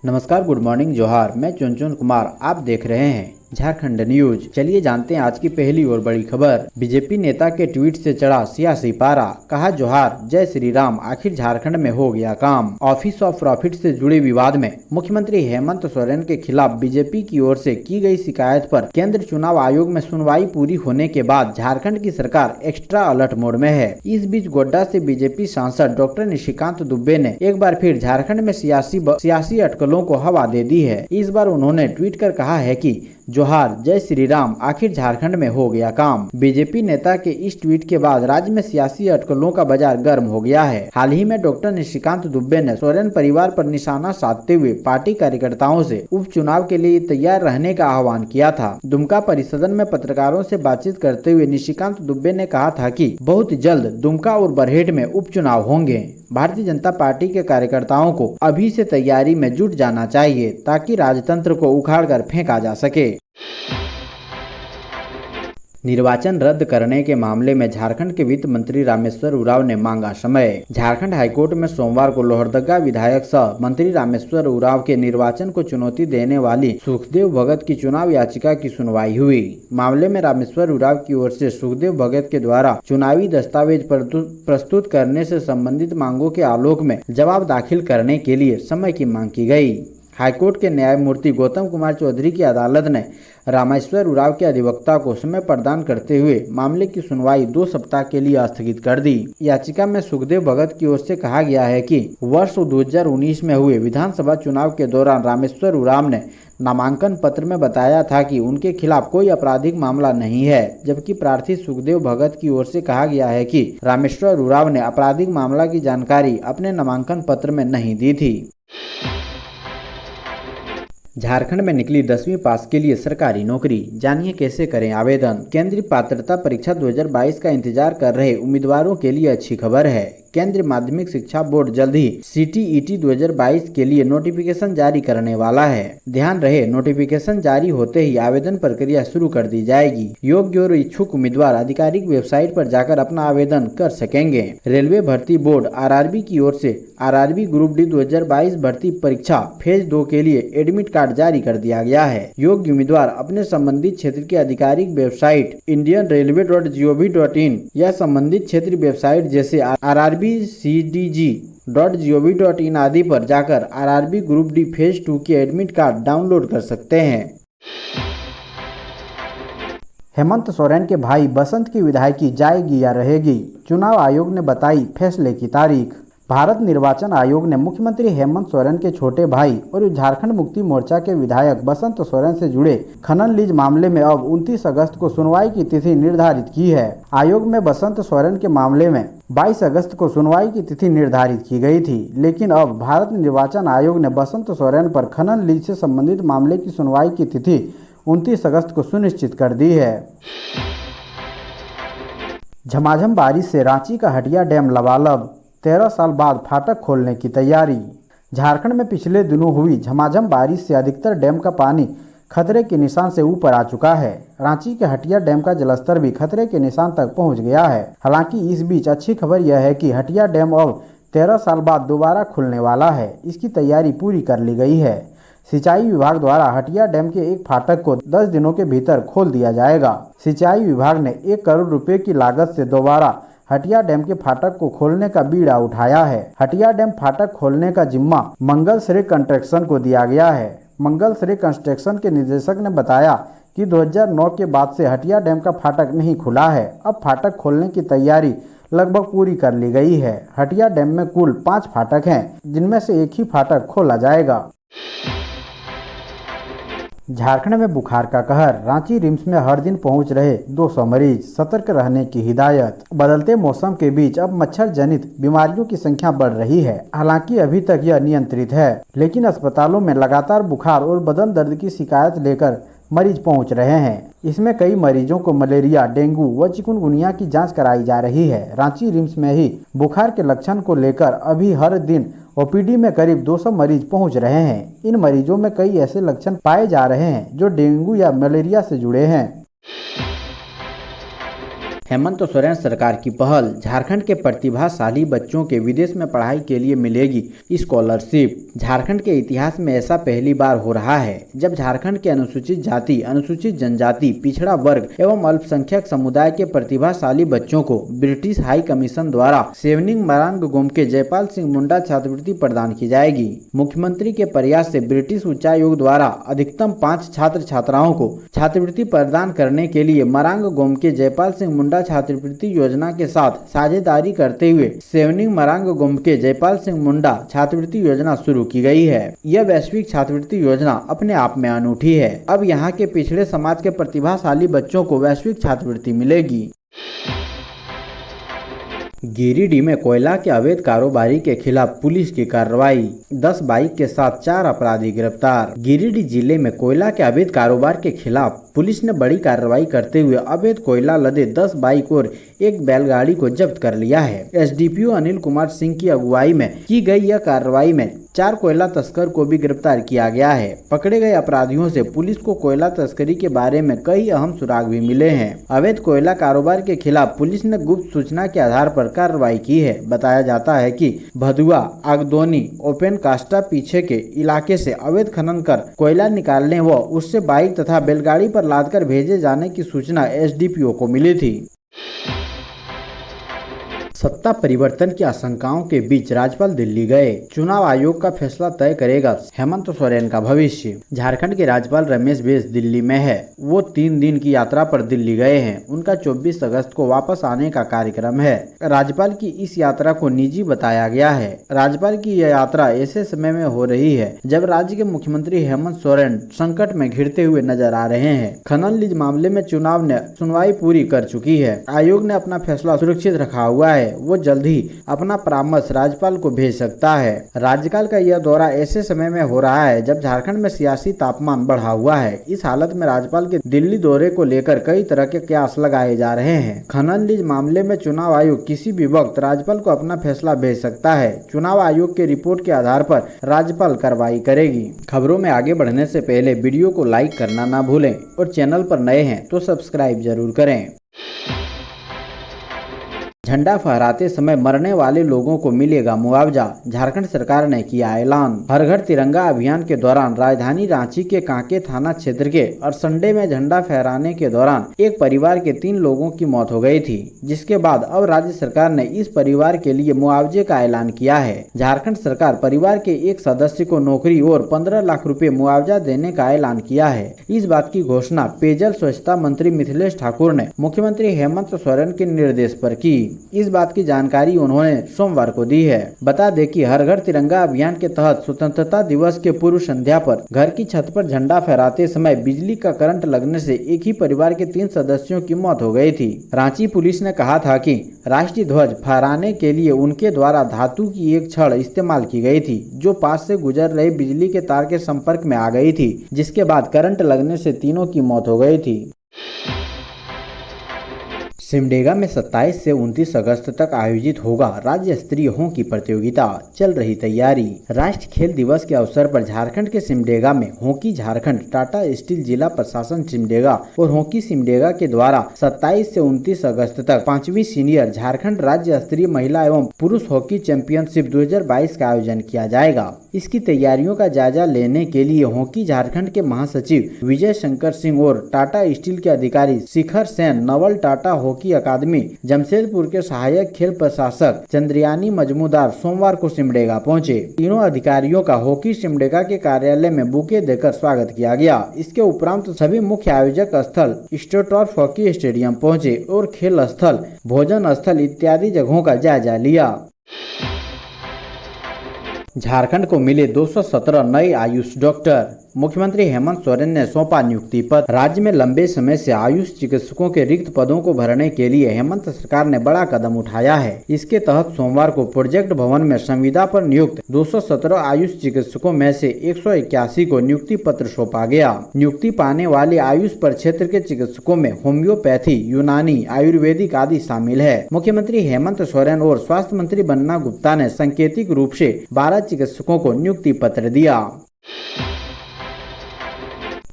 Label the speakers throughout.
Speaker 1: नमस्कार, good morning, जोहार। मैं चुनचुन कुमार, आप देख रहे हैं झारखंड न्यूज। चलिए जानते हैं आज की पहली और बड़ी खबर। बीजेपी नेता के ट्वीट से चढ़ा सियासी पारा, कहा जोहार जय श्री राम, आखिर झारखंड में हो गया काम। ऑफिस ऑफ प्रॉफिट से जुड़े विवाद में मुख्यमंत्री हेमंत सोरेन के खिलाफ बीजेपी की ओर से की गई शिकायत पर केंद्र चुनाव आयोग में सुनवाई पूरी होने के बाद झारखंड की सरकार एक्स्ट्रा अलर्ट मोड में है। इस बीच गोड्डा से बीजेपी सांसद डॉक्टर निशिकांत दुबे ने एक बार फिर झारखंड में सियासी अटकलों को हवा दे दी है। इस बार उन्होंने ट्वीट कर कहा है कि जोहार जय श्री राम, आखिर झारखंड में हो गया काम। बीजेपी नेता के इस ट्वीट के बाद राज्य में सियासी अटकलों का बाजार गर्म हो गया है। हाल ही में डॉक्टर निशिकांत दुबे ने सोरेन परिवार पर निशाना साधते हुए पार्टी कार्यकर्ताओं से उपचुनाव के लिए तैयार रहने का आह्वान किया था। दुमका परिसदन में पत्रकारों से बातचीत करते हुए निशिकांत दुबे ने कहा था कि बहुत जल्द दुमका और बरहेट में उपचुनाव होंगे। भारतीय जनता पार्टी के कार्यकर्ताओं को अभी से तैयारी में जुट जाना चाहिए ताकि राजतंत्र को उखाड़कर फेंका जा सके। निर्वाचन रद्द करने के मामले में झारखंड के वित्त मंत्री रामेश्वर उरांव ने मांगा समय। झारखंड हाईकोर्ट में सोमवार को लोहरदगा विधायक सह मंत्री रामेश्वर उरांव के निर्वाचन को चुनौती देने वाली सुखदेव भगत की चुनाव याचिका की सुनवाई हुई। मामले में रामेश्वर उरांव की ओर से सुखदेव भगत के द्वारा चुनावी दस्तावेज प्रस्तुत करने से संबंधित मांगों के आलोक में जवाब दाखिल करने के लिए समय की मांग की गई। हाईकोर्ट के न्यायमूर्ति गौतम कुमार चौधरी की अदालत ने रामेश्वर उरांव के अधिवक्ता को समय प्रदान करते हुए मामले की सुनवाई 2 सप्ताह के लिए स्थगित कर दी। याचिका में सुखदेव भगत की ओर से कहा गया है कि वर्ष 2019 में हुए विधानसभा चुनाव के दौरान रामेश्वर उरांव ने नामांकन पत्र में बताया था कि उनके खिलाफ कोई आपराधिक मामला नहीं है, जबकि प्रार्थी सुखदेव भगत की ओर से कहा गया है कि रामेश्वर उरांव ने आपराधिक मामला की जानकारी अपने नामांकन पत्र में नहीं दी थी। झारखंड में निकली 10वीं पास के लिए सरकारी नौकरी, जानिए कैसे करें आवेदन। केंद्रीय पात्रता परीक्षा 2022 का इंतजार कर रहे उम्मीदवारों के लिए अच्छी खबर है। केंद्रीय माध्यमिक शिक्षा बोर्ड जल्द ही CTET 2022 के लिए नोटिफिकेशन जारी करने वाला है। ध्यान रहे, नोटिफिकेशन जारी होते ही आवेदन प्रक्रिया शुरू कर दी जाएगी। योग्य और इच्छुक उम्मीदवार आधिकारिक वेबसाइट पर जाकर अपना आवेदन कर सकेंगे। रेलवे भर्ती बोर्ड RRB की ओर से RRB ग्रुप D 2022 भर्ती परीक्षा फेज 2 के लिए एडमिट कार्ड जारी कर दिया गया है। योग्य उम्मीदवार अपने संबंधित क्षेत्र की आधिकारिक वेबसाइट indianrailway.gov.in या संबंधित क्षेत्रीय वेबसाइट जैसे RRBCDG.gov.in आदि पर जाकर RRB ग्रुप D फेज 2 के एडमिट कार्ड डाउनलोड कर सकते हैं। हेमंत सोरेन के भाई बसंत की विधायकी जाएगी या रहेगी, चुनाव आयोग ने बताई फैसले की तारीख। भारत निर्वाचन आयोग ने मुख्यमंत्री हेमंत सोरेन के छोटे भाई और झारखंड मुक्ति मोर्चा के विधायक बसंत सोरेन से जुड़े खनन लीज मामले में अब 29 अगस्त को सुनवाई की तिथि निर्धारित की है। आयोग में बसंत सोरेन के मामले में 22 अगस्त को सुनवाई की तिथि निर्धारित की गई थी, लेकिन अब भारत निर्वाचन आयोग ने बसंत सोरेन पर खनन लीज से संबंधित मामले की सुनवाई की तिथि 29 अगस्त को सुनिश्चित कर दी है। झमाझम बारिश से रांची का हटिया डैम लबालब, 13 साल बाद फाटक खोलने की तैयारी। झारखंड में पिछले दिनों हुई झमाझम बारिश से अधिकतर डैम का पानी खतरे के निशान से ऊपर आ चुका है। रांची के हटिया डैम का जलस्तर भी खतरे के निशान तक पहुंच गया है। हालांकि इस बीच अच्छी खबर यह है कि हटिया डैम अब 13 साल बाद दोबारा खुलने वाला है। इसकी तैयारी पूरी कर ली गई है। सिंचाई विभाग द्वारा हटिया डैम के एक फाटक को 10 दिनों के भीतर खोल दिया जाएगा। सिंचाई विभाग ने 1 करोड़ रुपए की लागत से दोबारा हटिया डैम के फाटक को खोलने का बीड़ा उठाया है। हटिया डैम फाटक खोलने का जिम्मा मंगल श्री कंस्ट्रक्शन को दिया गया है। मंगल श्री कंस्ट्रक्शन के निदेशक ने बताया कि 2009 के बाद से हटिया डैम का फाटक नहीं खुला है। अब फाटक खोलने की तैयारी लगभग पूरी कर ली गई है। हटिया डैम में कुल 5 फाटक हैं, जिनमें से एक ही फाटक खोला जाएगा। झारखंड में बुखार का कहर, रांची रिम्स में हर दिन पहुंच रहे 200 मरीज, सतर्क रहने की हिदायत। बदलते मौसम के बीच अब मच्छर जनित बीमारियों की संख्या बढ़ रही है। हालांकि अभी तक यह नियंत्रित है, लेकिन अस्पतालों में लगातार बुखार और बदन दर्द की शिकायत लेकर मरीज पहुंच रहे हैं। इसमें कई मरीजों को मलेरिया, डेंगू व चिकुनगुनिया की जांच कराई जा रही है। रांची रिम्स में ही बुखार के लक्षण को लेकर अभी हर दिन OPD में करीब 200 मरीज पहुंच रहे हैं। इन मरीजों में कई ऐसे लक्षण पाए जा रहे हैं जो डेंगू या मलेरिया से जुड़े हैं। हेमंत सोरेन सरकार की पहल, झारखंड के प्रतिभाशाली बच्चों के विदेश में पढ़ाई के लिए मिलेगी स्कॉलरशिप। झारखंड के इतिहास में ऐसा पहली बार हो रहा है जब झारखंड के अनुसूचित जाति, अनुसूचित जनजाति, पिछड़ा वर्ग एवं अल्पसंख्यक समुदाय के प्रतिभाशाली बच्चों को ब्रिटिश हाई कमीशन द्वारा सेवनिंग मरांग गोम के जयपाल सिंह मुंडा छात्रवृत्ति प्रदान की जाएगी। मुख्यमंत्री के प्रयास से ब्रिटिश उच्चायोग द्वारा अधिकतम 5 छात्र छात्राओं को छात्रवृत्ति प्रदान करने के लिए मरांग गोम के जयपाल सिंह मुंडा छात्रवृत्ति योजना के साथ साझेदारी करते हुए सेवनिंग मरांग गोम के जयपाल सिंह मुंडा छात्रवृत्ति योजना शुरू की गई है। यह वैश्विक छात्रवृत्ति योजना अपने आप में अनूठी है। अब यहाँ के पिछड़े समाज के प्रतिभाशाली बच्चों को वैश्विक छात्रवृत्ति मिलेगी। गिरिडीह में कोयला के अवैध कारोबारी के खिलाफ पुलिस की कार्रवाई, 10 बाइक के साथ 4 अपराधी गिरफ्तार। गिरिडीह जिले में कोयला के अवैध कारोबार के खिलाफ पुलिस ने बड़ी कार्रवाई करते हुए अवैध कोयला लदे 10 बाइक और एक बैलगाड़ी को जब्त कर लिया है। एसडीपीओ अनिल कुमार सिंह की अगुवाई में की गई यह कार्रवाई में 4 कोयला तस्कर को भी गिरफ्तार किया गया है। पकड़े गए अपराधियों से पुलिस को कोयला तस्करी के बारे में कई अहम सुराग भी मिले हैं। अवैध कोयला कारोबार के खिलाफ पुलिस ने गुप्त सूचना के आधार पर कार्रवाई की है। बताया जाता है कि भदुआ, आगदोनी, ओपन कास्टा पीछे के इलाके से अवैध खनन कर कोयला निकालने व उससे बाइक तथा बैलगाड़ी पर लादकर भेजे जाने की सूचना एसडीपीओ को मिली थी। सत्ता परिवर्तन की आशंकाओं के बीच राज्यपाल दिल्ली गए, चुनाव आयोग का फैसला तय करेगा हेमंत सोरेन का भविष्य। झारखंड के राज्यपाल रमेश बैस दिल्ली में है। वो 3 दिन की यात्रा पर दिल्ली गए हैं। उनका 24 अगस्त को वापस आने का कार्यक्रम है। राज्यपाल की इस यात्रा को निजी बताया गया है। राज्यपाल की यह यात्रा ऐसे समय में हो रही है जब राज्य के मुख्यमंत्री हेमंत सोरेन संकट में घिरते हुए नजर आ रहे हैं। खनन लीज मामले में चुनाव ने सुनवाई पूरी कर चुकी है। आयोग ने अपना फैसला सुरक्षित रखा हुआ है। वो जल्द ही अपना परामर्श राज्यपाल को भेज सकता है। राज्यपाल का यह दौरा ऐसे समय में हो रहा है जब झारखंड में सियासी तापमान बढ़ा हुआ है। इस हालत में राज्यपाल के दिल्ली दौरे को लेकर कई तरह के कयास लगाए जा रहे हैं। खनन लीज मामले में चुनाव आयोग किसी भी वक्त राज्यपाल को अपना फैसला भेज सकता है। चुनाव आयोग के रिपोर्ट के आधार पर राज्यपाल कार्रवाई करेगी। खबरों में आगे बढ़ने से पहले वीडियो को लाइक करना ना भूलें और चैनल पर नए हैं तो सब्सक्राइब जरूर करें। झंडा फहराते समय मरने वाले लोगों को मिलेगा मुआवजा, झारखंड सरकार ने किया ऐलान। हर घर तिरंगा अभियान के दौरान राजधानी रांची के कांके थाना क्षेत्र के अरसंडे में झंडा फहराने के दौरान एक परिवार के 3 लोगों की मौत हो गई थी, जिसके बाद अब राज्य सरकार ने इस परिवार के लिए मुआवजे का ऐलान किया है। झारखंड सरकार परिवार के एक सदस्य को नौकरी और 15 लाख रुपए मुआवजा देने का ऐलान किया है। इस बात की घोषणा पेयजल स्वच्छता मंत्री मिथिलेश ठाकुर ने मुख्यमंत्री हेमंत सोरेन के निर्देश पर की। इस बात की जानकारी उन्होंने सोमवार को दी है। बता दें कि हर घर तिरंगा अभियान के तहत स्वतंत्रता दिवस के पूर्व संध्या पर घर की छत पर झंडा फहराते समय बिजली का करंट लगने से एक ही परिवार के 3 सदस्यों की मौत हो गई थी। रांची पुलिस ने कहा था कि राष्ट्रीय ध्वज फहराने के लिए उनके द्वारा धातु की एक छड़ इस्तेमाल की गई थी, जो पास से गुजर रहे बिजली के तार के संपर्क में आ गई थी, जिसके बाद करंट लगने से तीनों की मौत हो गई थी। सिमडेगा में 27 से 29 अगस्त तक आयोजित होगा राज्य स्तरीय हॉकी प्रतियोगिता, चल रही तैयारी। राष्ट्रीय खेल दिवस के अवसर पर झारखंड के सिमडेगा में हॉकी झारखंड, टाटा स्टील जिला प्रशासन सिमडेगा और हॉकी सिमडेगा के द्वारा 27 से 29 अगस्त तक 5वीं सीनियर झारखंड राज्य स्तरीय महिला एवं पुरुष हॉकी चैंपियनशिप 2022 का आयोजन किया जाएगा। इसकी तैयारियों का जायजा लेने के लिए हॉकी झारखंड के महासचिव विजय शंकर सिंह और टाटा स्टील के अधिकारी शिखर सेन, नवल टाटा हॉकी अकादमी जमशेदपुर के सहायक खेल प्रशासक चंद्रयानी मजमूदार सोमवार को सिमडेगा पहुंचे। तीनों अधिकारियों का हॉकी सिमडेगा के कार्यालय में बुके देकर स्वागत किया गया। इसके उपरांत सभी मुख्य आयोजक स्थल स्टेटॉर्फ हॉकी स्टेडियम पहुंचे और खेल स्थल, भोजन स्थल इत्यादि जगहों का जायजा लिया। झारखंड को मिले 217 नए आयुष डॉक्टर, मुख्यमंत्री हेमंत सोरेन ने सौंपा नियुक्ति पत्र। राज्य में लंबे समय से आयुष चिकित्सकों के रिक्त पदों को भरने के लिए हेमंत सरकार ने बड़ा कदम उठाया है। इसके तहत सोमवार को प्रोजेक्ट भवन में संविदा पर नियुक्त 217 आयुष चिकित्सकों में से 181 को नियुक्ति पत्र सौंपा गया। नियुक्ति पाने वाले आयुष प्रक्षेत्र के चिकित्सकों में होम्योपैथी, यूनानी, आयुर्वेदिक आदि शामिल है। मुख्यमंत्री हेमंत सोरेन और स्वास्थ्य मंत्री बन्ना गुप्ता ने सांकेतिक रूप से 12 चिकित्सकों को नियुक्ति पत्र दिया।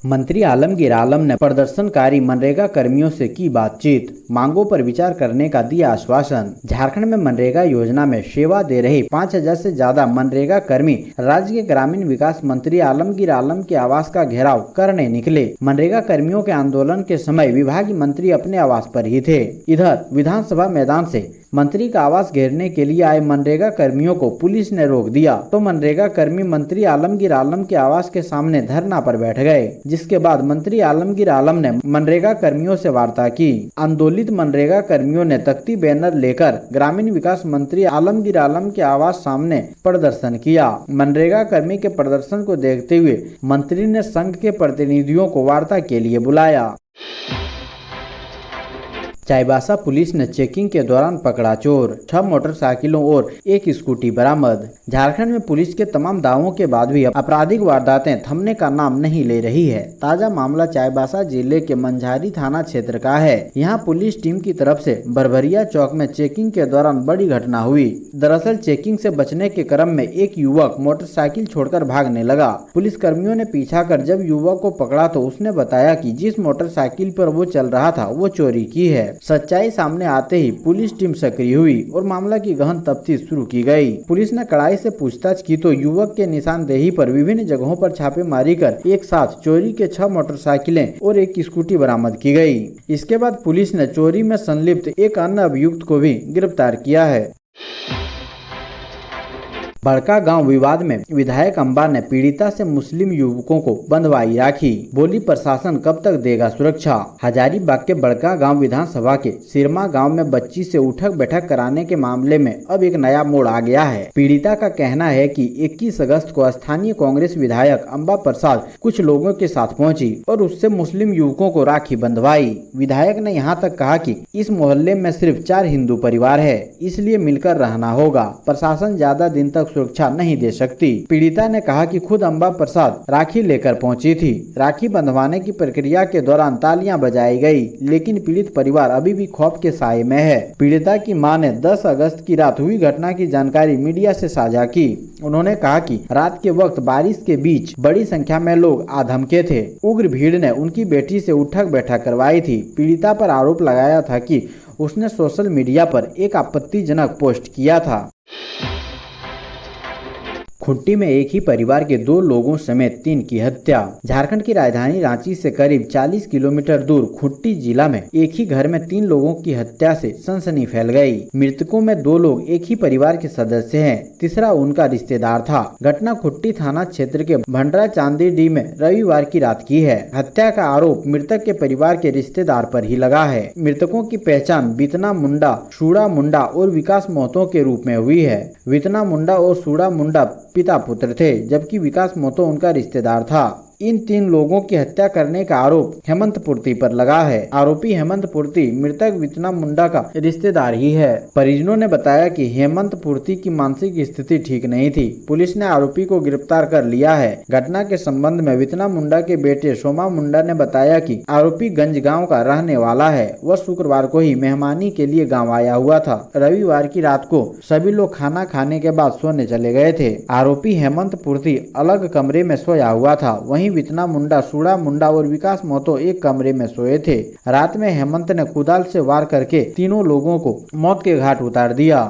Speaker 1: मंत्री आलमगीर आलम ने प्रदर्शनकारी मनरेगा कर्मियों से की बातचीत, मांगों पर विचार करने का दिया आश्वासन। झारखंड में मनरेगा योजना में सेवा दे रहे 5000 से ज्यादा मनरेगा कर्मी राज्य के ग्रामीण विकास मंत्री आलमगीर आलम के आवास का घेराव करने निकले। मनरेगा कर्मियों के आंदोलन के समय विभागीय मंत्री अपने आवास पर ही थे। इधर विधानसभा मैदान से मंत्री का आवास घेरने के लिए आए मनरेगा कर्मियों को पुलिस ने रोक दिया तो मनरेगा कर्मी मंत्री आलमगीर आलम के आवास के सामने धरना पर बैठ गए, जिसके बाद मंत्री आलमगीर आलम ने मनरेगा कर्मियों से वार्ता की। आंदोलित मनरेगा कर्मियों ने तख्ती बैनर लेकर ग्रामीण विकास मंत्री आलमगीर आलम के आवास सामने प्रदर्शन किया। मनरेगा कर्मी के प्रदर्शन को देखते हुए मंत्री ने संघ के प्रतिनिधियों को वार्ता के लिए बुलाया। चाईबासा पुलिस ने चेकिंग के दौरान पकड़ा चोर, 6 मोटरसाइकिलों और 1 स्कूटी बरामद। झारखंड में पुलिस के तमाम दावों के बाद भी आपराधिक वारदातें थमने का नाम नहीं ले रही है। ताजा मामला चाईबासा जिले के मंझारी थाना क्षेत्र का है। यहां पुलिस टीम की तरफ से बरबरिया चौक में चेकिंग के दौरान बड़ी घटना हुई। दरअसल चेकिंग से बचने के क्रम में एक युवक मोटरसाइकिल छोड़कर भागने लगा। पुलिस कर्मियों ने पीछा कर जब युवक को पकड़ा तो उसने बताया कि जिस मोटरसाइकिल पर वो चल रहा था वो चोरी की है। सच्चाई सामने आते ही पुलिस टीम सक्रिय हुई और मामला की गहन तफ्तीश शुरू की गई। पुलिस ने कड़ाई से पूछताछ की तो युवक के निशानदेही पर विभिन्न जगहों पर छापेमारी कर एक साथ चोरी के 6 मोटरसाइकिलें और 1 स्कूटी बरामद की गई। इसके बाद पुलिस ने चोरी में संलिप्त एक अन्य अभियुक्त को भी गिरफ्तार किया है। बड़का गांव विवाद में विधायक अंबा ने पीड़िता से मुस्लिम युवकों को बंधवाई राखी, बोली प्रशासन कब तक देगा सुरक्षा। हजारीबाग के बड़का गांव विधानसभा के सिरमा गांव में बच्ची से उठक बैठक कराने के मामले में अब एक नया मोड़ आ गया है। पीड़िता का कहना है कि 21 अगस्त को स्थानीय कांग्रेस विधायक अंबा प्रसाद कुछ लोगों के साथ पहुंची और उससे मुस्लिम युवकों को राखी बंधवाई। विधायक ने यहाँ तक कहा कि इस मोहल्ले में सिर्फ 4 हिंदू परिवार है, इसलिए मिलकर रहना होगा। प्रशासन ज्यादा दिन तक सुरक्षा नहीं दे सकती। पीड़िता ने कहा कि खुद अंबा प्रसाद राखी लेकर पहुंची थी। राखी बंधवाने की प्रक्रिया के दौरान तालियां बजाई गई, लेकिन पीड़ित परिवार अभी भी खौफ के साए में है। पीड़िता की मां ने 10 अगस्त की रात हुई घटना की जानकारी मीडिया से साझा की। उन्होंने कहा कि रात के वक्त बारिश के बीच बड़ी संख्या में लोग आधमके थे। उग्र भीड़ ने उनकी बेटी से उठक बैठक करवाई थी। पीड़िता पर आरोप लगाया था कि उसने सोशल मीडिया पर एक आपत्तिजनक पोस्ट किया था। खुट्टी में एक ही परिवार के 2 लोगों समेत 3 की हत्या। झारखंड की राजधानी रांची से करीब 40 किलोमीटर दूर खुट्टी जिला में एक ही घर में 3 लोगों की हत्या से सनसनी फैल गई। मृतकों में 2 लोग एक ही परिवार के सदस्य हैं, तीसरा उनका रिश्तेदार था। घटना खुट्टी थाना क्षेत्र के भंडरा चांदीडीह में रविवार की रात की है। हत्या का आरोप मृतक के परिवार के रिश्तेदार पर ही लगा है। मृतकों की पहचान वितना मुंडा, सूड़ा मुंडा और विकास महतो के रूप में हुई है। वितना मुंडा और सूड़ा मुंडा पिता पुत्र थे, जबकि विकास महतो उनका रिश्तेदार था। इन 3 लोगों की हत्या करने का आरोप हेमंत पूर्ति पर लगा है। आरोपी हेमंत पूर्ति मृतक वितना मुंडा का रिश्तेदार ही है। परिजनों ने बताया कि हेमंत पूर्ति की मानसिक स्थिति ठीक नहीं थी। पुलिस ने आरोपी को गिरफ्तार कर लिया है। घटना के संबंध में वितना मुंडा के बेटे सोमा मुंडा ने बताया कि आरोपी गंज गाँव का रहने वाला है। वह शुक्रवार को ही मेहमानी के लिए गाँव आया हुआ था। रविवार की रात को सभी लोग खाना खाने के बाद सोने चले गए थे। आरोपी हेमंत पूर्ति अलग कमरे में सोया हुआ था। वहीं वितना मुंडा, सूड़ा मुंडा और विकास महतो एक कमरे में सोए थे। रात में हेमंत ने कुदाल से वार करके तीनों लोगों को मौत के घाट उतार दिया।